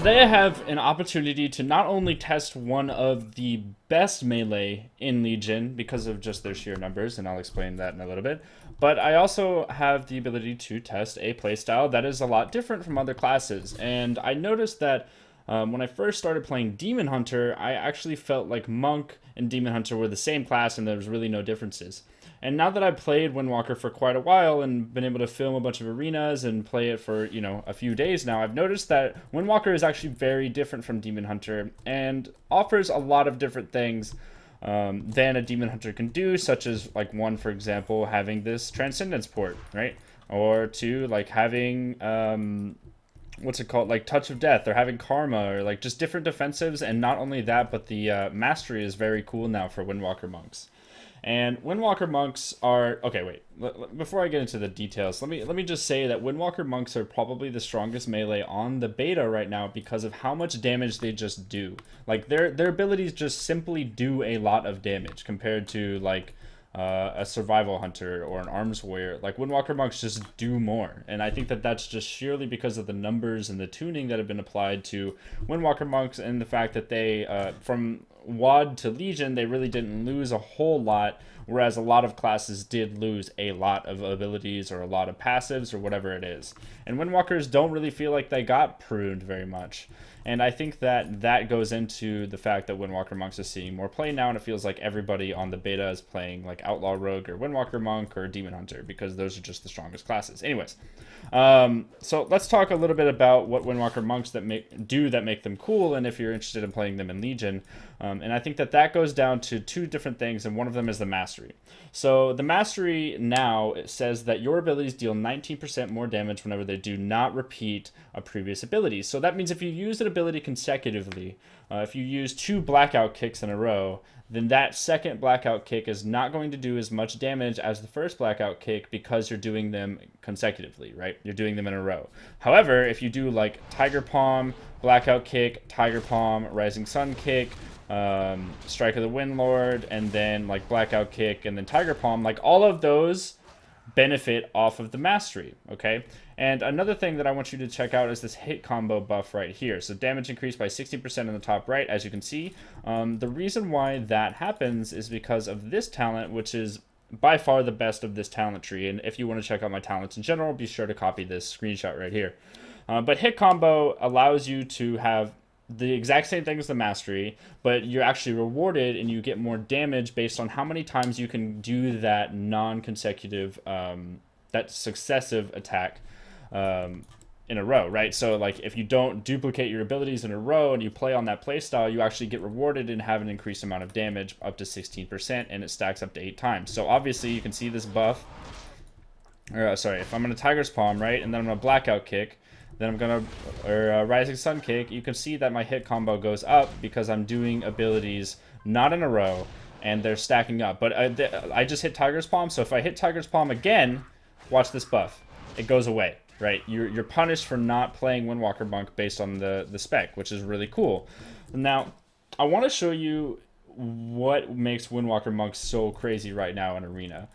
Today I have an opportunity to not only test one of the best melee in Legion because of just their sheer numbers, and I'll explain that in a little bit, but I also have the ability to test a playstyle that is a lot different from other classes. And I noticed that when I first started playing Demon Hunter, I actually felt like Monk and Demon Hunter were the same class and there was really no differences. And now that I've played Windwalker for quite a while and been able to film a bunch of arenas and play it for, a few days now, I've noticed that Windwalker is actually very different from Demon Hunter and offers a lot of different things than a Demon Hunter can do, such as, like, one, for example, having this Transcendence port, right? Or two, like, having, what's it called, like Touch of Death, or having Karma, or like just different defensives. And not only that, but the Mastery is very cool now for Windwalker monks. And Windwalker monks are okay. Wait, before I get into the details, let me just say that Windwalker monks are probably the strongest melee on the beta right now because of how much damage they just do. Like their abilities just simply do a lot of damage compared to like a survival hunter or an arms warrior. Like Windwalker monks just do more, and I think that that's just sheerly because of the numbers and the tuning that have been applied to Windwalker monks, and the fact that they from WoD to Legion, they really didn't lose a whole lot, whereas a lot of classes did lose a lot of abilities or a lot of passives or whatever it is. And Windwalkers don't really feel like they got pruned very much. And I think that that goes into the fact that Windwalker Monks is seeing more play now, and it feels like everybody on the beta is playing like Outlaw Rogue or Windwalker Monk or Demon Hunter, because those are just the strongest classes. Anyways, so let's talk a little bit about what Windwalker Monks that make them cool, and if you're interested in playing them in Legion. And I think that that goes down to two different things, and one of them is the Mastery. So the Mastery now, it says that your abilities deal 19% more damage whenever they do not repeat a previous ability. So that means if you use an ability consecutively, if you use 2 blackout kicks in a row, then that second blackout kick is not going to do as much damage as the first blackout kick because you're doing them consecutively, right? You're doing them in a row. However, if you do like Tiger Palm, blackout kick, Tiger Palm, Rising Sun kick, Strike of the Windlord, and then like blackout kick, and then Tiger Palm, like all of those benefit off of the Mastery, okay? And another thing that I want you to check out is this hit combo buff right here. So damage increased by 60% in the top right, as you can see. The reason why that happens is because of this talent, which is by far the best of this talent tree. And if you want to check out my talents in general, be sure to copy this screenshot right here. But hit combo allows you to have the exact same thing as the Mastery, but you're actually rewarded and you get more damage based on how many times you can do that non-consecutive, that successive attack in a row, right? So like if you don't duplicate your abilities in a row and you play on that playstyle, you actually get rewarded and have an increased amount of damage up to 16%, and it stacks up to 8 times. So obviously you can see this buff, or sorry, if I'm going to Tiger's Palm, right, and then I'm going to blackout kick, then I'm going to Rising Sun kick, you can see that my hit combo goes up because I'm doing abilities not in a row and they're stacking up. But I just hit Tiger's Palm, so if I hit Tiger's Palm again, watch this buff. It goes away, right? You're punished for not playing Windwalker Monk based on the spec, which is really cool. Now, I want to show you what makes Windwalker Monks so crazy right now in Arena.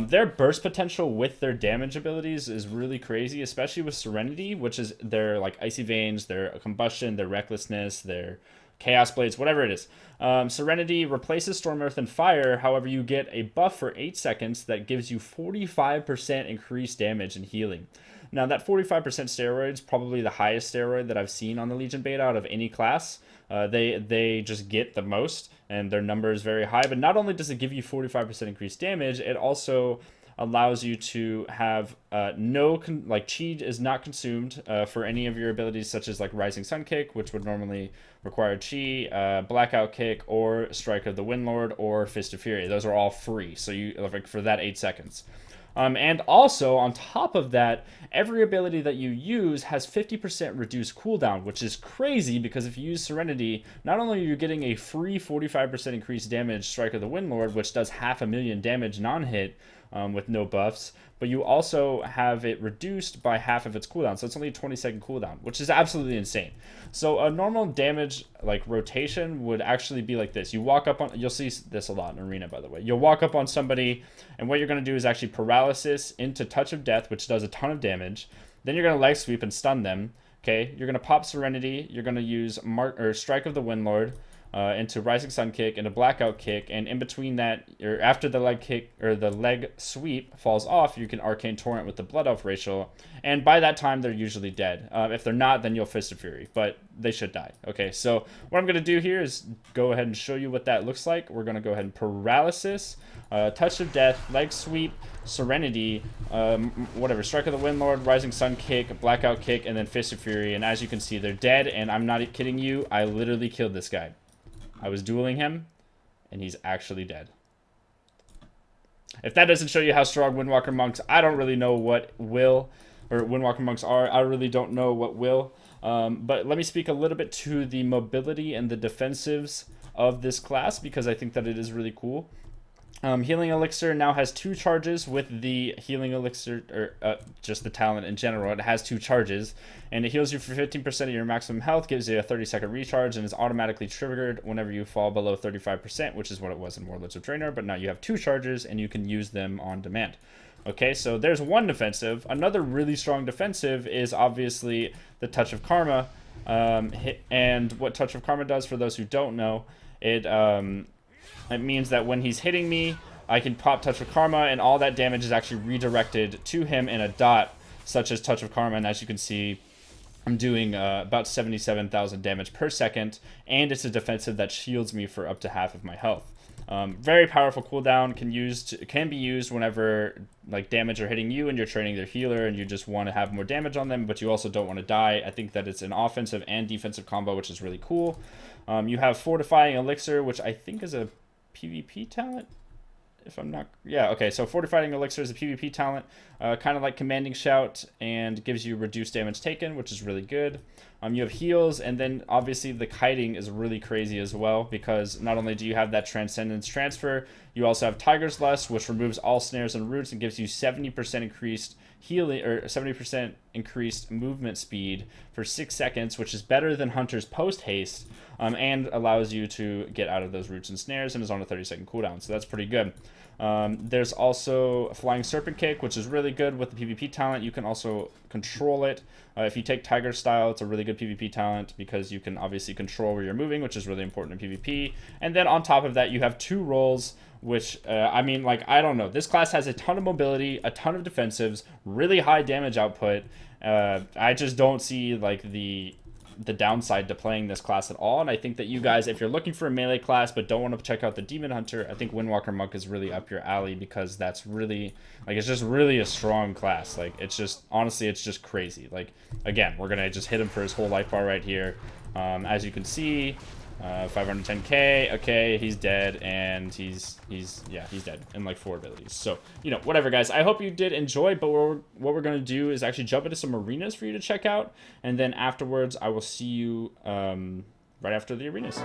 Their burst potential with their damage abilities is really crazy, especially with Serenity, which is their like Icy Veins, their Combustion, their Recklessness, their Chaos Blades, whatever it is. Serenity replaces Storm, Earth, and Fire. However, you get a buff for 8 seconds that gives you 45% increased damage and healing. Now, that 45% steroid is probably the highest steroid that I've seen on the Legion beta out of any class. They just get the most, and their number is very high. But not only does it give you 45% increased damage, it also allows you to have chi is not consumed for any of your abilities, such as like Rising Sun Kick, which would normally require chi, Blackout Kick, or Strike of the Windlord, or Fist of Fury. Those are all free, so you like for that 8 seconds. And also, on top of that, every ability that you use has 50% reduced cooldown, which is crazy because if you use Serenity, not only are you getting a free 45% increased damage Strike of the Windlord, which does 500,000 damage non-hit with no buffs, but you also have it reduced by half of its cooldown. So it's only a 20-second cooldown, which is absolutely insane. So a normal damage like rotation would actually be like this. You walk up on, you'll see this a lot in Arena, by the way. You'll walk up on somebody, and what you're going to do is actually paralysis into Touch of Death, which does a ton of damage. Then you're going to leg sweep and stun them. Okay, you're gonna pop Serenity. You're gonna use Strike of the Windlord into Rising Sun kick, into Blackout kick, and in between that, or after the leg kick or the leg sweep falls off, you can Arcane Torrent with the Blood Elf Racial, and by that time they're usually dead. If they're not, then you'll Fist of Fury, but they should die. Okay, so what I'm gonna do here is go ahead and show you what that looks like. We're gonna go ahead and Paralysis, Touch of Death, Leg Sweep, Serenity, whatever, Strike of the Windlord, Rising Sun kick, Blackout kick, and then Fist of Fury. And as you can see, they're dead, and I'm not kidding you, I literally killed this guy. I was dueling him, and he's actually dead. If that doesn't show you how strong Windwalker monks, I don't really know what will, or Windwalker monks are. I really don't know what will. But let me speak a little bit to the mobility and the defensives of this class, because I think that it is really cool. Healing Elixir now has 2 charges with the Healing Elixir, or just the talent in general. It has 2 charges, and it heals you for 15% of your maximum health, gives you a 30-second recharge, and is automatically triggered whenever you fall below 35%, which is what it was in Warlords of Draenor, but now you have 2 charges, and you can use them on demand. Okay, so there's one defensive. Another really strong defensive is obviously the Touch of Karma, and what Touch of Karma does, for those who don't know, it means that when he's hitting me, I can pop Touch of Karma, and all that damage is actually redirected to him in a dot, such as Touch of Karma. And as you can see, I'm doing about 77,000 damage per second, and it's a defensive that shields me for up to half of my health. Very powerful cooldown, can be used whenever like damage are hitting you and you're training their healer and you just want to have more damage on them, but you also don't want to die. I think that it's an offensive and defensive combo, which is really cool. You have Fortifying Elixir, which I think is a PvP talent, if I'm not, yeah, okay, so Fortifying Elixir is a PvP talent, kind of like Commanding Shout, and gives you reduced damage taken, which is really good. You have heals, and then obviously the kiting is really crazy as well, because not only do you have that Transcendence transfer, you also have Tiger's Lust, which removes all snares and roots and gives you 70% increased healing, or 70% increased movement speed for 6 seconds, which is better than Hunter's post haste, and allows you to get out of those roots and snares, and is on a 30-second cooldown, so that's pretty good. There's also Flying Serpent Kick, which is really good with the PvP talent. You can also control it. If you take Tiger Style, it's a really good PvP talent, because you can obviously control where you're moving, which is really important in PvP. And then on top of that, you have 2 rolls, which, I mean, like, I don't know. This class has a ton of mobility, a ton of defensives, really high damage output. I just don't see, like, the downside to playing this class at all. And I think that you guys, if you're looking for a melee class but don't want to check out the Demon Hunter, I think Windwalker Monk is really up your alley, because that's really, like, it's just really a strong class. Like, it's just, honestly, it's just crazy. Like, again, we're gonna just hit him for his whole life bar right here. As you can see, 510k, okay, he's dead, and he's dead in like 4 abilities. So, you know, whatever, guys. I hope you did enjoy, but what we're going to do is actually jump into some arenas for you to check out, and then afterwards I will see you right after the arenas.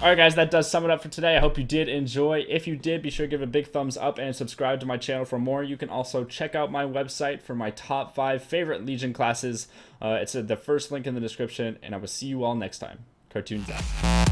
Alright guys, that does sum it up for today. I hope you did enjoy. If you did, be sure to give a big thumbs up and subscribe to my channel for more. You can also check out my website for my top 5 favorite Legion classes. It's the first link in the description, and I will see you all next time. Cartoons out.